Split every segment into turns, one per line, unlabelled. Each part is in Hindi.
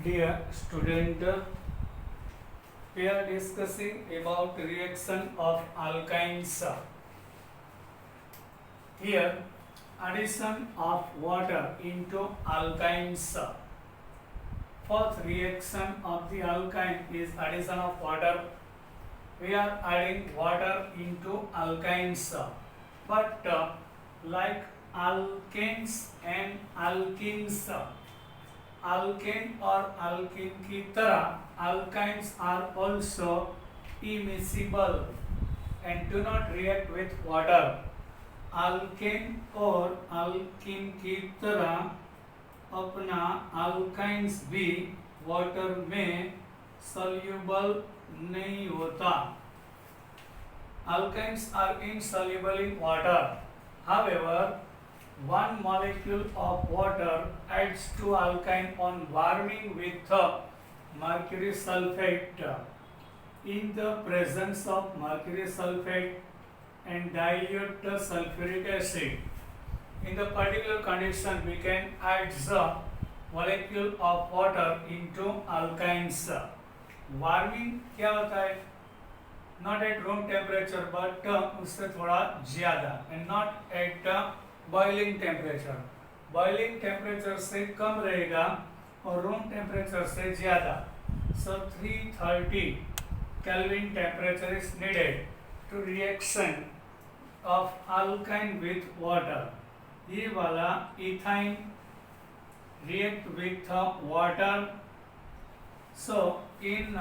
Dear student, we are discussing about reaction of alkynes. Here, addition of water into alkynes. First reaction of the alkyne is addition of water. We are adding water into alkynes, but like alkanes and alkenes, alkane और alkene की तरह alkynes are also immiscible and do not react with water. alkane और alkene की तरह अपना alkynes भी water में soluble नहीं होता. Alkynes are insoluble in water. However, one molecule of water adds to alkyne on warming with mercury sulfate. In the presence of mercury sulfate and dilute sulfuric acid, in the particular condition we can add the molecule of water into alkynes. Warming क्या होता है? Not at room temperature but उससे थोड़ा ज़्यादा and not at boiling temperature. Boiling temperature से कम रहेगा और रूम टेम्परेचर से ज़्यादा. So 330 kelvin temperature is needed to reaction of alkyne with water. ये वाला ethyne react with water. So in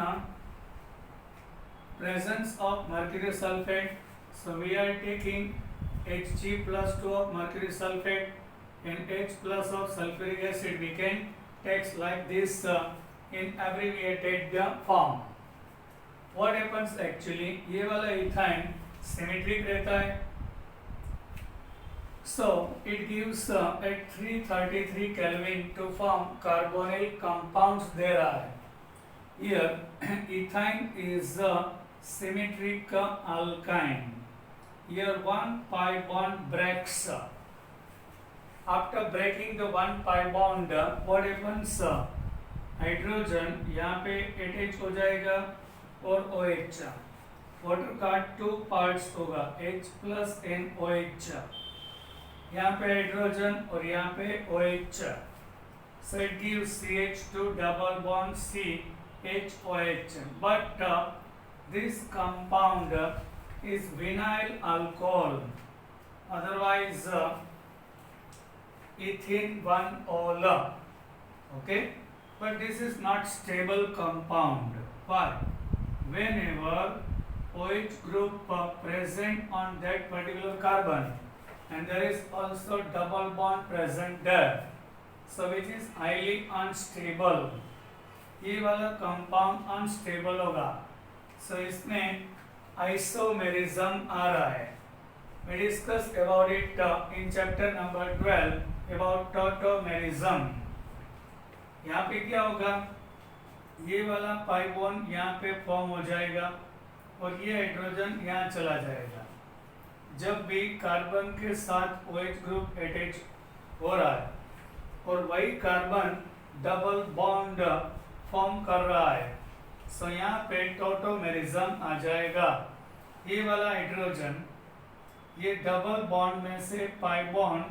presence of mercury sulfate, so we are taking Hg plus 2 of mercury sulfate and H plus of sulfuric acid. We can text like this in abbreviated form. What happens actually? ये वाला इथाइन सिमेट्रिक रहता है. So it gives at 333 Kelvin to form carbonyl compounds. There are here ethine is a symmetric alkyne. Here one pi bond breaks. After breaking the one pi bond, what happens? Hydrogen यहाँ पे AH हो जाएगा और OH. वाटर का 2 पार्ट्स होगा, H plus and OH. यहाँ पे हाइड्रोजन और यहाँ पे OH. So it gives CH2 double bond CHOH. But this compound is vinyl alcohol, otherwise ethene 1-ol. Okay, but this is not stable compound. Why? Whenever OH group present on that particular carbon and there is also double bond present there, so which is highly unstable. ये वाला कंपाउंड अनस्टेबल होगा. सो इसमें आइसोमेरिज्म आ रहा है. We discussed about it in chapter number 12 about tautomerism. यहाँ पे क्या होगा? ये वाला पाई बॉन्ड यहाँ पे फॉर्म हो जाएगा और ये हाइड्रोजन यहाँ चला जाएगा. जब भी कार्बन के साथ OH ग्रुप अटैच हो रहा है और वही कार्बन डबल बॉन्ड फॉर्म कर रहा है, सो यहाँ पे टॉटोमेरिज्म आ जाएगा. ये वाला हाइड्रोजन ये डबल बॉन्ड में से पाई बॉन्ड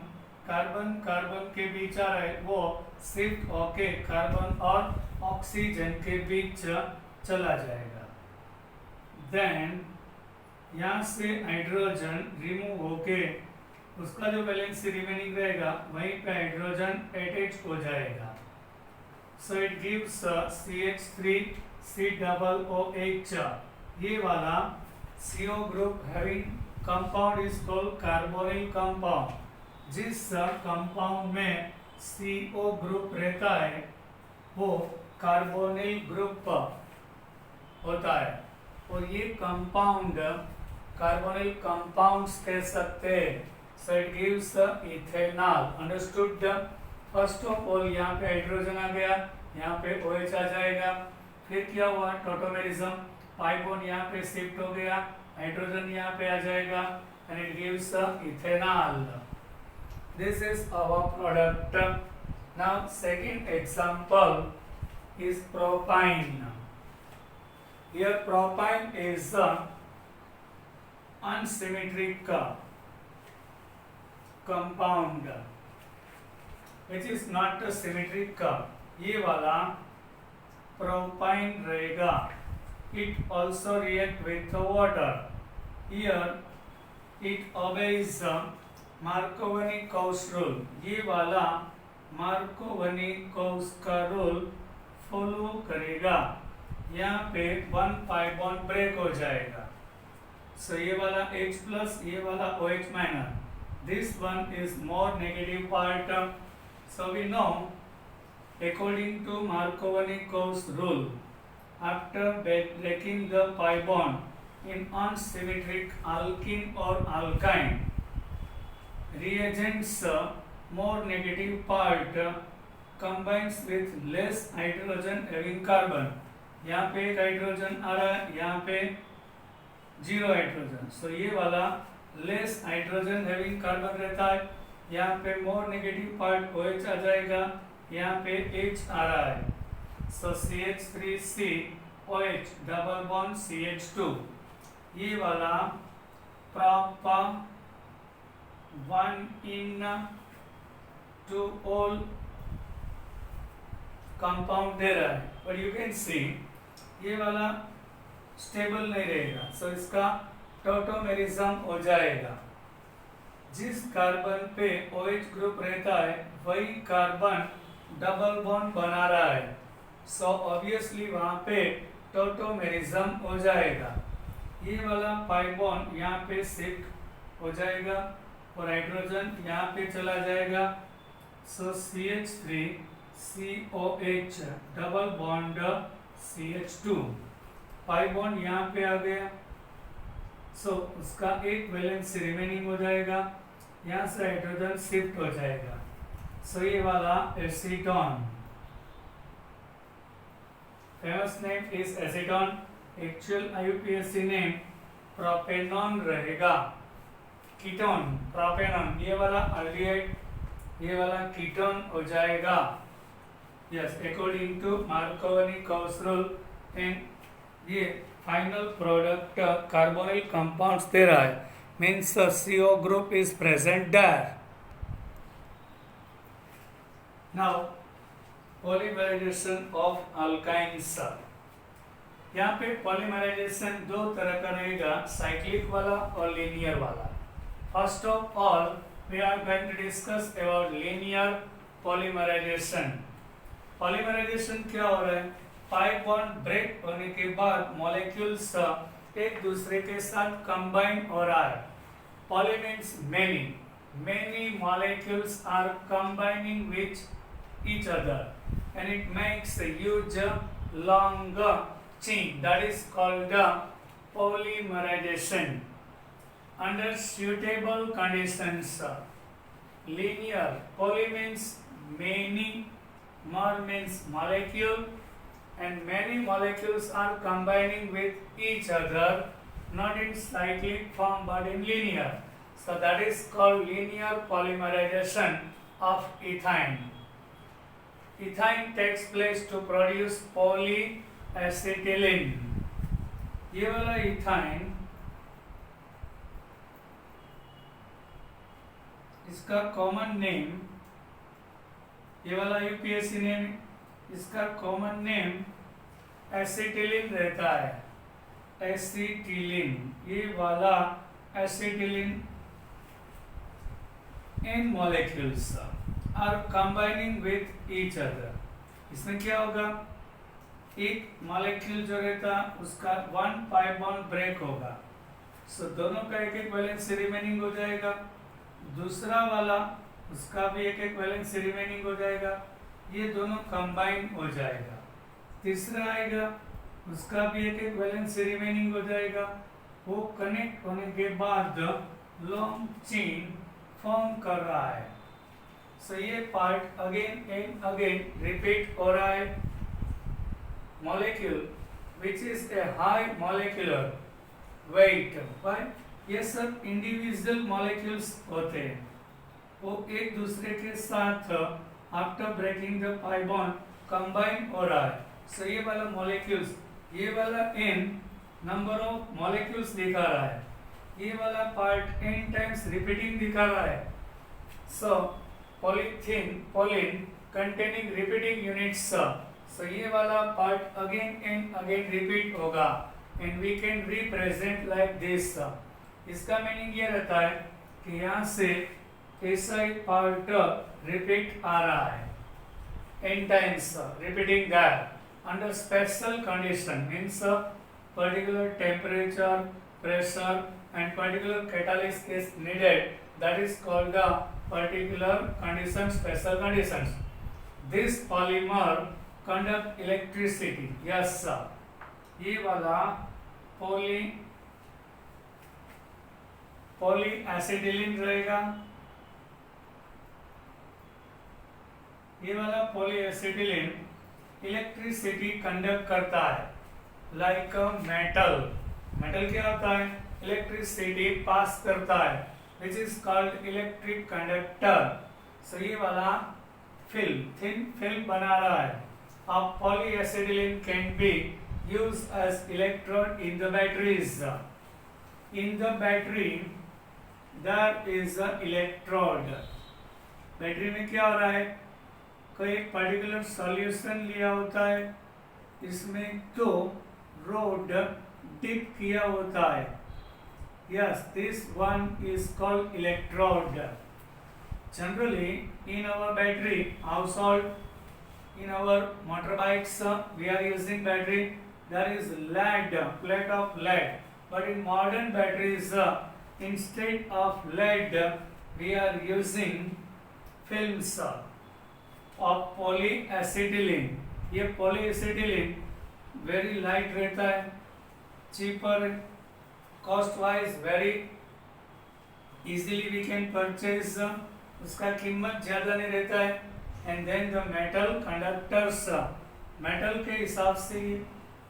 कार्बन कार्बन के बीच आ रहा है, वो शिफ्ट होके कार्बन और ऑक्सीजन के बीच चला जाएगा. देन यहाँ से हाइड्रोजन रिमूव होके उसका जो वैलेंसी रिमेनिंग रहेगा वहीं पे हाइड्रोजन अटैच हो जाएगा. So it gives CH3 COOH. ये वाला CO group having compound is called carbonyl compound. जिस compound में CO group रहता है वो carbonyl group होता है और ये compound carbonyl compounds कह सकते हैं. So it gives ethanol. Understood? First of all यहाँ पे हाइड्रोजन आ गया, यहाँ पे OH आ जाएगा. फिर क्या हुआ? टॉटोमेरिज्म. पाई बॉन्ड यहाँ पे शिफ्ट हो गया, हाइड्रोजन यहाँ पे आ जाएगा and it gives ethanol. This is our product. Now second example, is propyne. Here propyne is unsymmetric compound which is not a symmetric. ये वाला propyne रहेगा. It also react with the water. Here it obeys Markovnikov rule. ये वाला Markovnikov का रूल फॉलो करेगा. यहाँ पे 1 pi bond ब्रेक हो जाएगा. So ये वाला H plus, ये वाला OH minus. This one is more negative part. So we know, according to Markovnikov's rule, after breaking the pi bond in unsymmetric alkene or alkyne, reagents more negative part combines with less hydrogen having carbon. यहाँ पे एक हाइड्रोजन आ रहा है, यहाँ पे 0 हाइड्रोजन. सो ये वाला लेस हाइड्रोजन हैविंग कार्बन रहता है. यहाँ पे मोर नेगेटिव पार्ट OH आ जाएगा, यहाँ पे H आ रहा है. सो CH3C OH double bond CH2. ये वाला प्रॉपर 1:2 कंपाउंड दे रहा है. बट यू कैन सी ये वाला स्टेबल नहीं रहेगा. सो इसका टॉटोमेरिज्म हो जाएगा. जिस कार्बन पे OH ग्रुप रहता है वही कार्बन डबल बॉन्ड बना रहा है. सो ऑब्वियसली वहां पे टॉटोमेरिज्म हो जाएगा. ये वाला पाई बॉन्ड यहाँ पे शिफ्ट हो जाएगा और हाइड्रोजन यहाँ पे चला जाएगा. सो CH3COH double bond CH2 pi bond यहाँ पे आ गया. सो उसका एक वैलेंस रिमेनिंग हो जाएगा. यहाँ से हाइड्रोजन शिफ्ट हो जाएगा. सो ये वाला acetone, famous name is acetone. Actual IUPAC name propanone रहेगा. कीटोन प्रोपेनॉन, ये वाला अल्डिहाइड, ये वाला कीटोन हो जाएगा. Yes, according to Markovnikov's rule. And ये फाइनल प्रोडक्ट कार्बोनिल कंपाउंड्स दे रहा है, means CO group is present there. Now polymerization of alkynes. यहाँ पे पॉलीमराइजेशन दो तरह का रहेगा, साइक्लिक वाला और लीनियर वाला. First of all we are going to discuss about linear polymerization. Polymerization क्या हो रहा है? पाई बॉन्ड ब्रेक होने के बाद मॉलिक्यूल्स एक दूसरे के साथ कंबाइन हो रहा है. Poly means many. Many molecules are combining with each other and it makes a huge long chain. That is called polymerization. Under suitable conditions, linear, poly means many, more means molecule, and many molecules are combining with each other, not in cyclic form but in linear. So that is called linear polymerization of ethine. Ethine takes place to produce polyacetylene. ये वाला ethine, इसका कॉमन नेम, ये वाला UPSC नेम, इसका कॉमन नेम एसिटिलीन रहता है. एसिटिलीन, ये वाला acetylene in molecules are combining with each other. इसमें क्या होगा? एक मॉलिक्यूल जो रहता उसका 1 pi bond ब्रेक होगा. सो दोनों का एक एक वैलेंस रिमेनिंग हो जाएगा. दूसरा वाला उसका भी एक एक वैलेंस रिमेनिंग हो जाएगा. ये दोनों कंबाइन हो जाएगा. तीसरा आएगा, उसका भी एक एक वैलेंस रिमेनिंग हो जाएगा. वो कनेक्ट होने के बाद लॉन्ग चेन फॉर्म कर रहा है. सो ये part again and again repeat हो रहा है. Molecule which is a high molecular weight, ये सब इंडिविजुअल मॉलिक्यूल्स होते हैं. वो एक दूसरे के साथ after breaking the pi bond combine हो रहा है. सो ये वाला मॉलिक्यूल्स, ये वाला n नंबर ऑफ मॉलिक्यूल्स दिखा रहा है, ये वाला पार्ट n टाइम्स रिपीटिंग दिखा रहा है. So polyene containing repeating units, so ये वाला part again and again repeat होगा and we can represent like this. इसका मीनिंग ये रहता है कि यहाँ से ऐसा एक पार्ट रिपीट आ रहा है n times, repeating that under special condition, means particular temperature, pressure and particular catalyst is needed, that is called the particular condition, special conditions. This polymer conduct electricity. Yes sir. ये वाला पॉलीएसिटिलीन रहेगा, ये वाला पॉलीएसिटिलीन इलेक्ट्रिसिटी कंडक्ट करता है लाइक मेटल. मेटल क्या होता है? इलेक्ट्रिसिटी पास करता है, which is called electric conductor. So ये वाला फिल्म, थिन फिल्म बना रहा है. अब polyacetylene can be used as electrode in the batteries. In the battery there is a electrode. Battery में क्या हो रहा है? कोई एक पर्टिकुलर सॉल्यूशन लिया होता है, इसमें तो रोड डिप किया होता है. Yes, this one is called electrode. Generally in our battery household, in our motorbikes we are using battery, there is lead, plate of lead, but in modern batteries instead of lead we are using films of polyacetylene. ये polyacetylene very light रहता है, cheaper, cost wise very easily we can purchase, उसका कीमत ज़्यादा नहीं रहता है. And then the metal conductors, metal के हिसाब से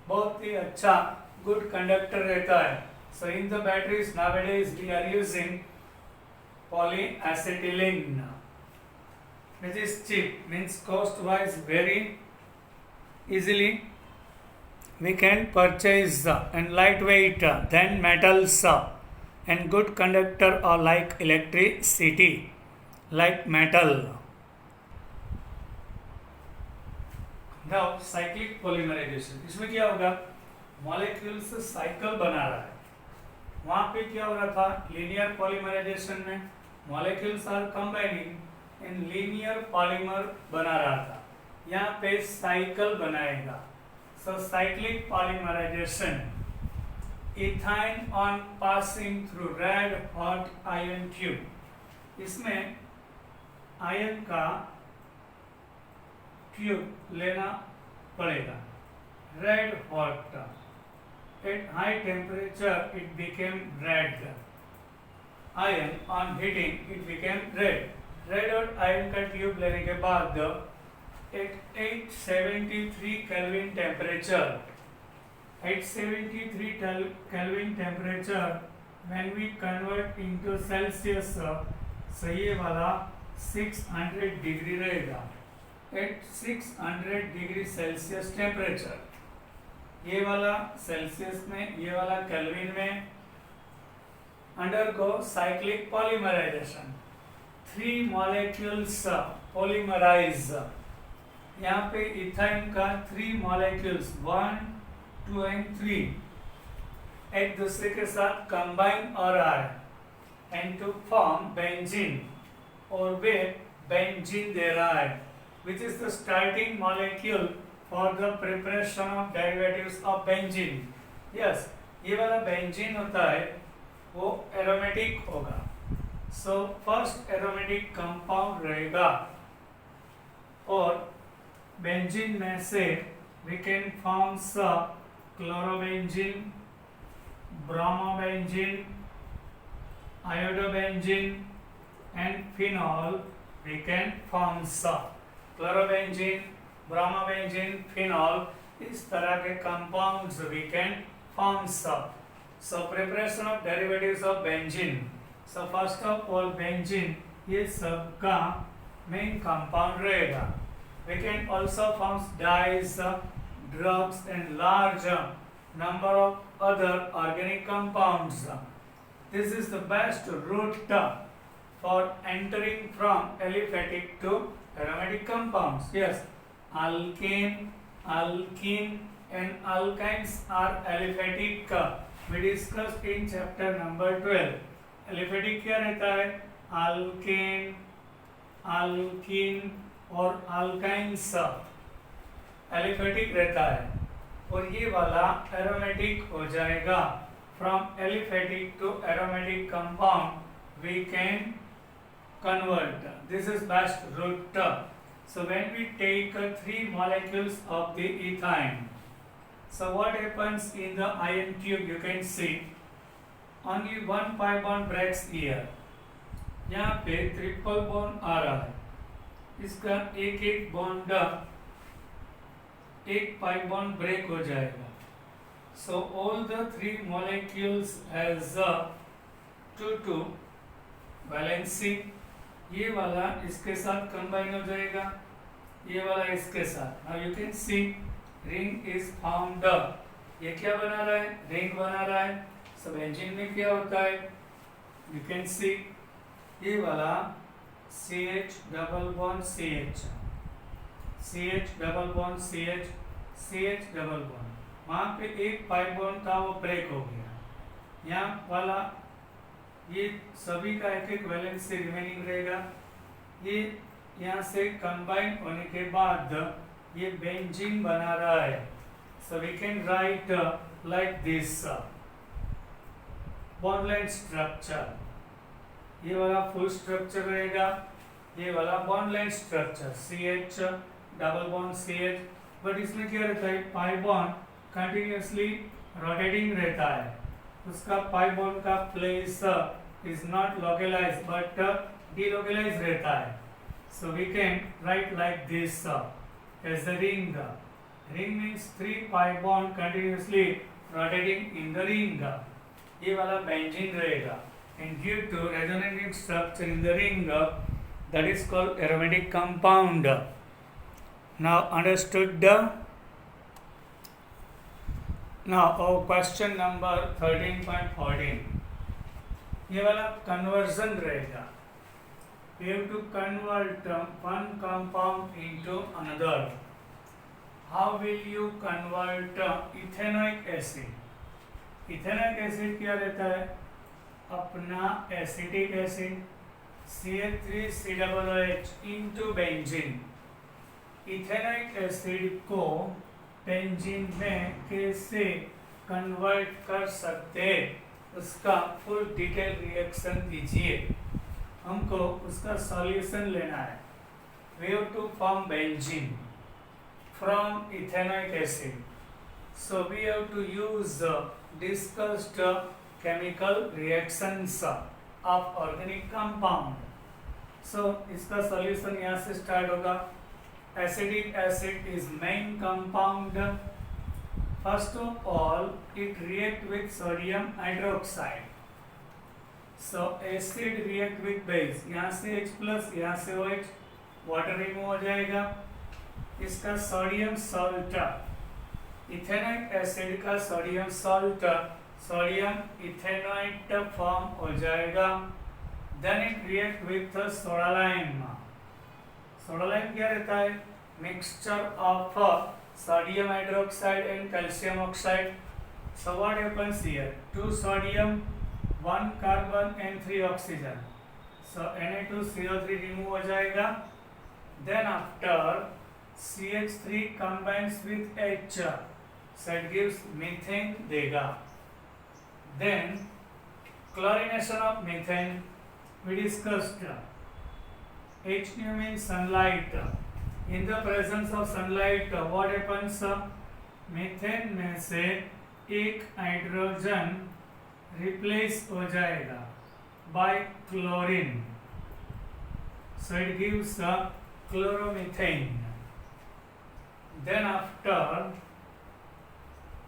बहुत ही अच्छा गुड कंडक्टर रहता है. So in the batteries nowadays we are using polyacetylene, which is cheap, means cost wise very easily we can purchase and lightweight than metals and good conductor or like electricity like metal. Now cyclic polymerization, इसमें क्या होगा? मॉलिक्यूल्स साइकिल बना रहा है. वहाँ पे क्या हो रहा था? लीनियर पॉलीमराइजेशन में molecules are combining in linear polymer बना रहा था. यहाँ पे साइकिल बनाएगा. So cyclic polymerization, ethyne on passing through red hot iron tube. इसमें आयन का ट्यूब लेना पड़ेगा. Red hot, at high temperature it became red iron, on heating it became red. Red hot iron का ट्यूब लेने के बाद at 873 kelvin temperature, 873 kelvin temperature when we convert into Celsius, सो ये वाला 600 डिग्री रहेगा. एट 600 डिग्री सेल्सियस टेम्परेचर, ये वाला सेल्सियस में, ये वाला केल्विन में, undergo cyclic polymerization. 3 molecules polymerize. यहाँ पे इथाइन का 3 मॉलिक्यूल्स 1, 2 एंड 3 एक दूसरे के साथ कंबाइन हो रहा है एंड टू फॉर्म बेंजीन, और वे बेंजीन दे रहा है, which is the starting molecule for the preparation of derivatives of benzene. Yes, ये वाला बेंजीन होता है वो एरोमेटिक होगा. सो फर्स्ट एरोमेटिक कंपाउंड रहेगा और बेंजीन में से we can form chlorobenzene, bromobenzene, iodobenzene and phenol. We can form chlorobenzene, bromobenzene, phenol. इस तरह के compounds we can form. So preparation of derivatives of benzene. So first of all benzene ये सब का main compound रहेगा. We can also form dyes, drugs and large number of other organic compounds. This is the best route for entering from aliphatic to aromatic compounds. Yes, alkane, alkene and alkynes are aliphatic. We discussed in chapter number 12. Aliphatic क्या रहता है? अल्केन, अल्कीन और अल्काइंस एलिफेटिक रहता है, और ये वाला एरोमेटिक हो जाएगा. From aliphatic to aromatic compound we can convert. This is best route. So when we take 3 molecules of the ethine, so what happens in the ion tube? You can see only one pi bond breaks here. यहाँ पे ट्रिपल बॉन्ड आ रहा है, इसका एक एक बॉन्ड एक पाई बॉन्ड ब्रेक हो जाएगा. So all the 3 molecules has 2 valency. ये वाला इसके साथ कंबाइन हो जाएगा, ये वाला इसके साथ. Now you can see ring is formed. ये क्या बना रहा है? रिंग बना रहा है. सब एंजिन में क्या होता है? You can see ये वाला CH double bond CH, CH double bond CH, CH double bond. वहाँ पे एक पाई बॉन्ड था, वो ब्रेक हो गया. यहाँ वाला ये सभी का एक एक वैलेंस से रिमेनिंग रहेगा. ये यहाँ से कंबाइन होने के बाद ये बेंजीन बना रहा है. So we can write like this bond line structure. ये वाला फुल स्ट्रक्चर रहेगा, ये वाला bond line structure CH double bond CH. But इसमें क्या रहता है? पाई बॉन्ड कंटिन्यूअसली रोटेटिंग रहता है. उसका पाई बॉन्ड का place is not localized but delocalized रहता है. So we can write like this as a ring. Ring means 3 pi bond continuously rotating in the ring. ये वाला benzene रहेगा, and due to resonating structure in the ring, that is called aromatic compound. Now understood? Now question number 13.14. ये वाला conversion रहेगा. We have to convert one compound into another. How will you convert ethanoic acid? Ethanoic acid क्या रहता है? अपना acetic acid CH3COOH into benzene. Ethanoic acid को बेंजीन में कैसे कन्वर्ट कर सकते, उसका फुल डिटेल रिएक्शन दीजिए. हमको उसका सॉल्यूशन लेना है. We have to form benzene from ethanoic acid. So we have to use discussed chemical reactions of organic compound. So इसका solution यहाँ से start होगा. Acetic acid is main compound. First of all, it react with sodium hydroxide. So acid react with base. यहाँ से H plus, यहाँ से OH, water remove हो जाएगा. इसका सोडियम सॉल्ट, इथेनोइक एसिड का sodium salt, sodium ethanoate form हो जाएगा. Then it react with soda lime. Soda lime क्या रहता है? Mixture of sodium hydroxide and calcium oxide. So what happens here? 2 sodium, 1 carbon and 3 oxygen. So Na2CO3 remove हो जाएगा. Then after CH3 combines with H, so it gives methane देगा. Then chlorination of methane we discussed. H nu means sunlight. In the presence of sunlight, what happens? Methane में से एक हाइड्रोजन रिप्लेस हो जाएगा by chlorine. So it gives chloromethane. Then after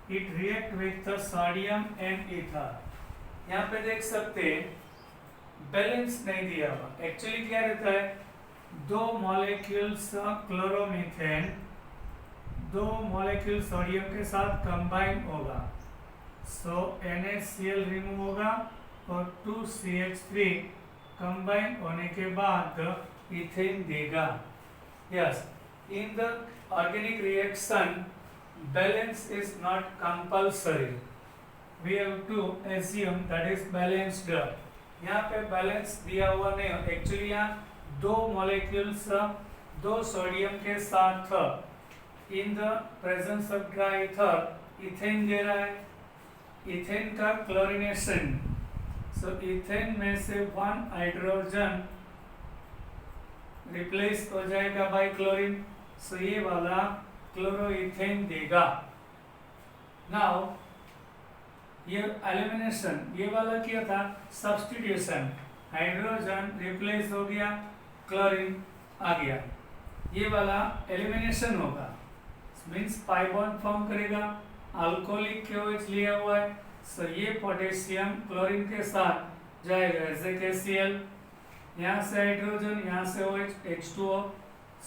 it react with the sodium and ether. यहाँ पे देख सकते बैलेंस नहीं दिया हुआ. एक्चुअली क्या रहता है? 2 मॉलिक्यूल्स क्लोरोमीथेन दो मॉलिक्यूल सोडियम के साथ कंबाइन होगा, सो NaCl रिमूव होगा और 2CH3 कंबाइन होने के बाद इथेन देगा. Yes, in the organic reaction balance is not compulsory. We have to assume that is balanced. यहाँ पे बैलेंस दिया हुआ नहीं है. एक्चुअली यहाँ दो मॉलिक्यूल्स दो सोडियम के साथ in the presence of dry ether ethane दे रहा है. इथेन का क्लोरीनेशन, सो इथेन में से वन हाइड्रोजन रिप्लेस हो जाएगा बाय क्लोरीन, सो ये वाला क्लोरोइथेन देगा. नाउ ये एलिमिनेशन, ये वाला क्या था, सब्स्टिट्यूशन. हाइड्रोजन रिप्लेस हो गया, क्लोरीन आ गया. ये वाला एलिमिनेशन होगा, मीन्स पाई बॉन्ड फॉर्म करेगा. अल्कोहलिक KOH लिया हुआ है, सो ये पोटेशियम क्लोरीन के साथ जाएगा एज ए KCl. यहाँ से हाइड्रोजन, यहाँ से OH, H2O.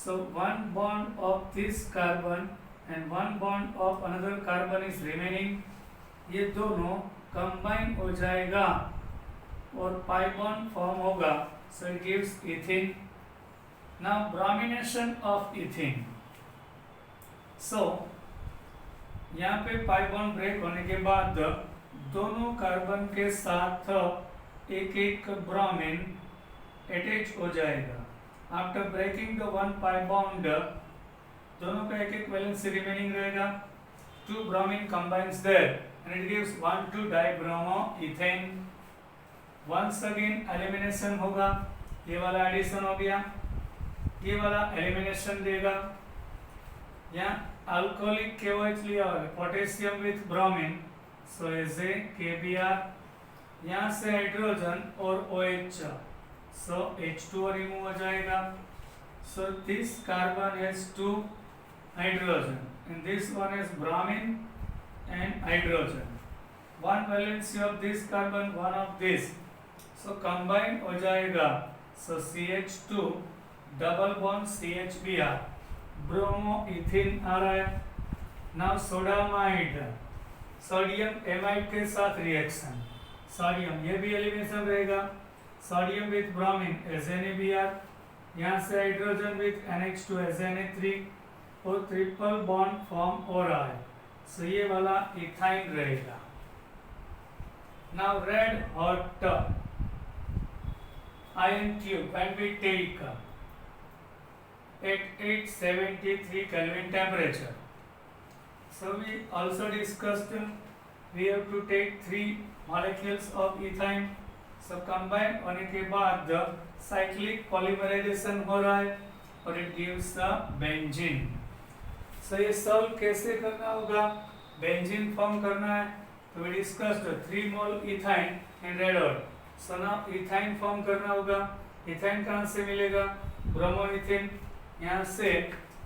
So one bond of this carbon and one bond of another carbon is remaining. ये दोनों कंबाइन हो जाएगा और पाई बॉन्ड फॉर्म होगा, so it gives ethane. Now bromination of ethane. So यहाँ पे पाई बॉन्ड ब्रेक होने के बाद दोनों कार्बन के साथ एक एक ब्रोमीन अटैच हो जाएगा. After breaking the one pi bond दोनों का एक एक वैलेंसी रिमेनिंग रहेगा. Two bromine combines there and it gives 1,2-dibromoethane. once again elimination होगा, ये वाला एडिशन हो गया, ये वाला एलिमिनेशन देगा. यहाँ अल्कोहलिक KOH लिया हुआ है, potassium with bromine, so as a KBr. यहाँ से हाइड्रोजन और OH, सो H2O रिमूव हो जाएगा. So this carbon has 2 hydrogen and this one is bromine and hydrogen. One valency of this carbon, one of this, so combine हो जाएगा. So CH2 double bond CHBr, bromoethane आ रहा है. नाउ सोडामाइड, सोडियम एमाइड के साथ रिएक्शन. सोडियम, ये भी एलिमिनेशन रहेगा. सोडियम विथ ब्रोमीन NaBr, यहाँ से हाइड्रोजन विथ NH2 Na3 और ट्रिपल बॉन्ड फॉर्म हो रहा है, सो ये वाला इथाइन रहेगा. Now red hot iron tube and we take at 873 Kelvin temperature. So we also discussed we have to take 3 molecules of ethane. So combine होने के बाद cyclic polymerization हो रहा है और it gives the benzene. So ये solve कैसे करना होगा, benzene form करना है. तो we discussed 3 mole ethane in red hot. So now ethane form करना होगा. ethane कहाँ से मिलेगा, ब्रोमोइथेन. यहाँ से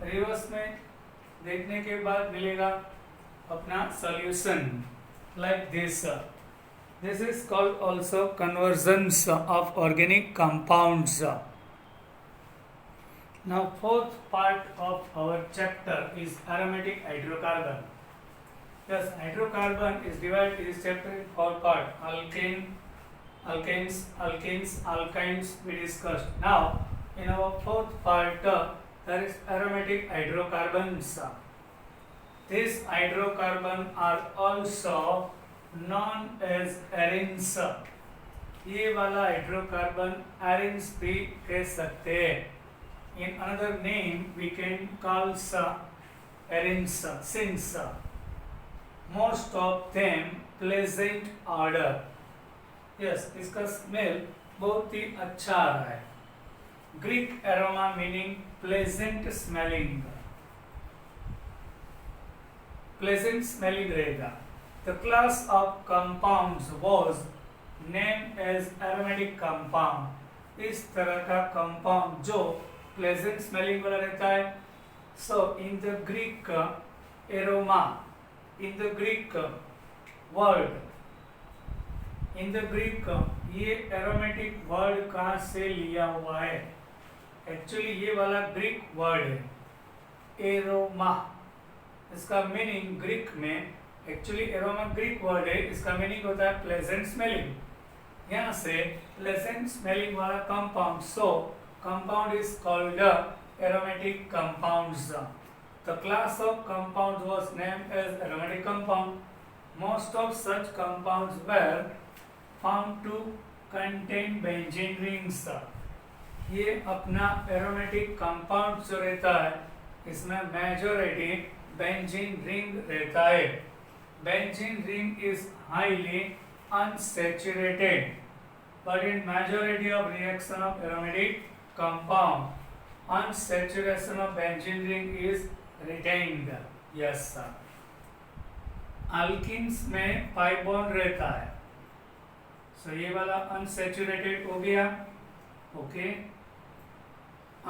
रिवर्स में देखने के बाद मिलेगा अपना solution like this. This is called also conversions of organic compounds. Now fourth part of our chapter is aromatic hydrocarbon. Yes, hydrocarbon is divided in separate 4 parts. Alkane, alkanes, alkenes, alkynes we discussed. Now in our fourth part there is aromatic hydrocarbons. These hydrocarbons are also known as arenes. ये वाला हाइड्रोकार्बन arenes भी कह सकते हैं. In another name we can call arenes, since most of them pleasant odor. Yes, इसका स्मेल बहुत ही अच्छा आ रहा है. Greek aroma meaning pleasant smelling. Pleasant smelling रहेगा. The class of compounds was named as aromatic compound. इस तरह का compound जो pleasant smelling वाला रहता है. So in the Greek aroma, in the Greek word, in the Greek ये aromatic word कहाँ से लिया हुआ है? Actually ये वाला Greek word है aroma. इसका मीनिंग ग्रीक में, एक्चुअली एरोमा ग्रीक वर्ड है, इसका मीनिंग होता है प्लेजेंट स्मेलिंग। यहाँ से प्लेजेंट स्मेलिंग वाला compound, so compound is called aromatic compounds. The class of compounds was named as aromatic compound. Most of such compounds were found to contain benzene rings. ये अपना एरोमेटिक कंपाउंड जो रहता है इसमें मेजॉरिटी बेंजीन रिंग रहता है। Benzene ring is highly unsaturated, but in majority of reaction of aromatic compound, unsaturation of benzene ring is retained. Yes sir. Alkenes में पाई बॉन्ड रहता है, सो ये वाला अनसेचुरेटेड हो गया। ओके,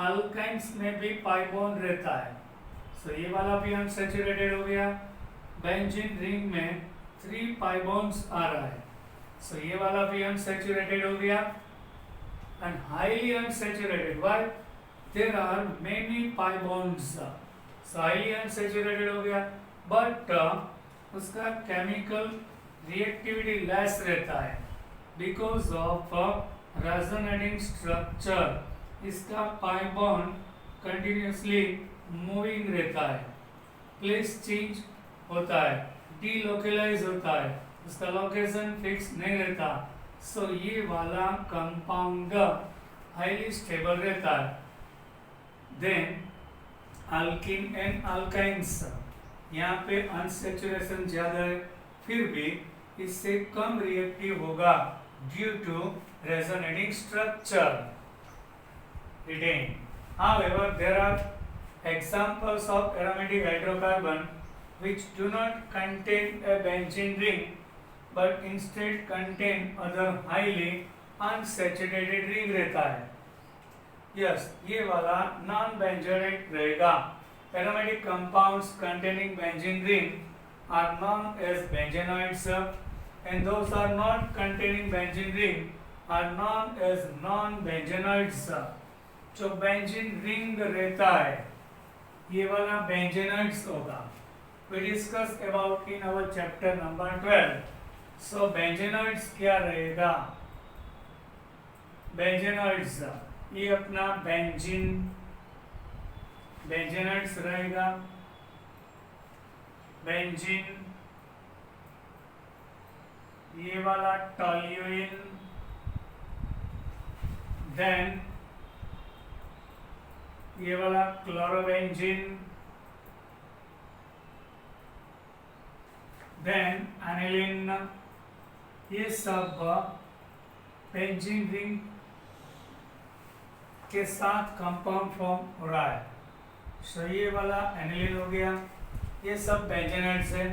अल्काइंस में भी पाई बॉन्ड रहता है, सो ये वाला भी अनसेचुरेटेड हो गया। बेंजीन रिंग में 3 पाई बॉन्ड्स आ रहा है, सो ये वाला भी अनसेचुरेटेड हो गया। And highly unsaturated, why? There are many pi bonds, so highly unsaturated हो गया, बट उसका केमिकल रिएक्टिविटी लेस रहता है बिकॉज ऑफ रेजोनेटिंग स्ट्रक्चर। इसका पाई बॉन्ड कंटिन्यूसली मूविंग रहता है, प्लेस चेंज होता है, डीलोकलाइज होता है, उसका लोकेशन फिक्स नहीं रहता, सो ये वाला कंपाउंड हाईली स्टेबल रहता है। देन अल्किन एंड अल्काइंस, यहाँ पे अनसेचुरेशन ज्यादा है, फिर भी इससे कम रिएक्टिव होगा due to resonating structure retained. However, there are examples of aromatic hydrocarbon which do not contain a benzene ring but instead contain other highly unsaturated ring रहता है। Yes, ये वाला non benzoate रहेगा। Aromatic compounds containing benzene ring are known as benzenoids, and those are not containing benzene ring are known as non-benzenoids. जो बेंजीन रिंग रहता है ये वाला बेंजेनॉइड्स होगा। We discuss about in our chapter number 12. So बेंजेनॉइड्स क्या रहेगा? बेंजेनॉइड्स ये अपना बेंजेनॉइड्स रहेगा। बेंजीन, ये वाला टॉल्यूइन, देन ये वाला क्लोरोबेंजीन, देन एनिलीन, ये सब बेंजीन रिंग के साथ कंपाउंड फॉर्म हो रहा है। सो ये वाला एनिलीन हो गया, ये सब बेंजेनॉइड्स हैं।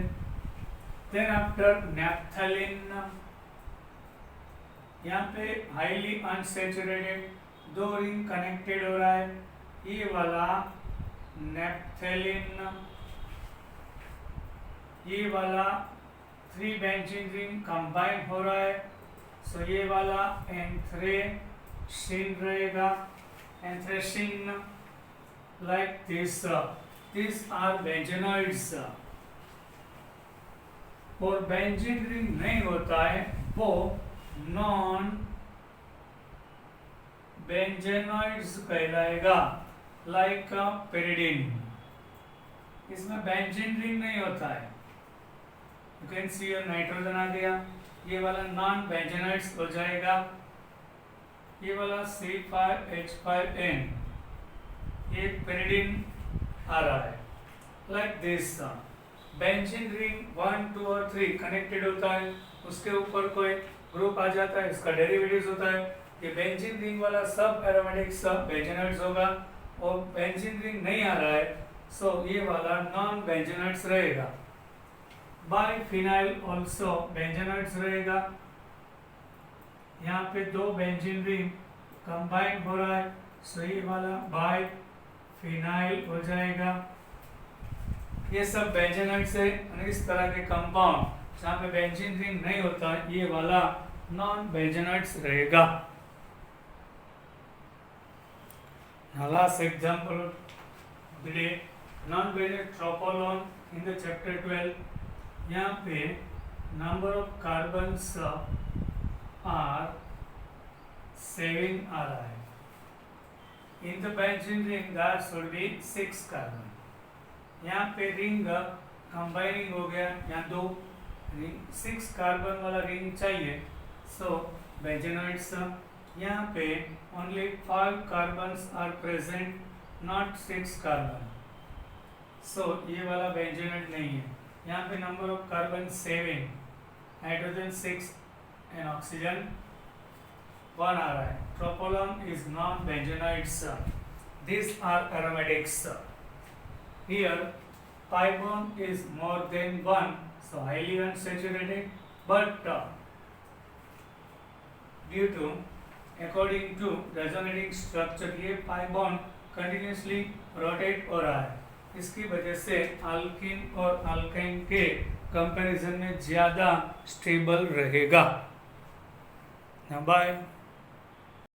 देन आफ्टर नैप्थलीन, यहाँ पे हाईली अनसेचुरेटेड 2 रिंग कनेक्टेड हो रहा है, ये वाला नैप्थलीन, ये वाला 3 बेंजीन रिंग कंबाइन हो रहा है, सो ये वाला एंथ्रेसीन रहेगा। एंथ्रेसीन लाइक दिस आर बेंजेनॉइड्स। और बेंजीन रिंग नहीं होता है वो नॉन बेंजेनॉइड्स कहलाएगा, लाइक पेरिडीन। इसमें बेंजीन रिंग नहीं होता है। You can see your nitrogen आ गया, ये वाला नॉन बेंजेनॉइड्स हो जाएगा। ये वाला C5H5N, ये पेरिडीन आ रहा है, लाइक दिस। बेंजीन रिंग 1, 2 और 3 कनेक्टेड होता है, उसके ऊपर कोई ग्रुप आ जाता है, इसका डेरिवेटिव्स होता है। ये बेंजीन रिंग वाला सब एरोमेटिक सब बेंजेनॉइड्स होगा, और बेंजीन रिंग नहीं आ रहा है, सो ये वाला नॉन बेंजेनॉइड्स रहेगा। बाइफिनाइल ऑल्सो बेंजेनॉइड्स रहेगा। यहाँ पे 2 बेंजीन रिंग कंबाइन हो रहा है, सो ये वाला बाइफिनाइल हो जाएगा। ये सब बेंजेनॉइड्स है, और इस तरह के कंपाउंड जहाँ पे बेंजीन रिंग नहीं होता ये वाला नॉन बेंजेनॉइड्स रहेगा। Now last example of the day, non benzenoid tropolone in the chapter 12। यहाँ पे नंबर ऑफ कार्बन्स आर 7 आ रहा है। In the benzene ring there should be 6 carbon. यहाँ पे रिंग कंबाइनिंग हो गया, यहाँ 2 रिंग 6 कार्बन वाला रिंग चाहिए। सो बेंजीनोइड्स, यहाँ पे only 5 carbons are present, not 6 carbon. So ये वाला बेंजीनोइड नहीं है। यहाँ पे number of carbon 7, hydrogen 6 and oxygen 1 आ रहा है। Tropolone is non benzenoids, these are aromatics. Here pi bond is more than 1, so highly unsaturated, but due to according to resonating structure ये pi bond continuously rotate हो रहा है, इसकी वजह से अल्कीन और अल्काइन के कंपैरिजन में ज़्यादा स्टेबल रहेगा। बाय।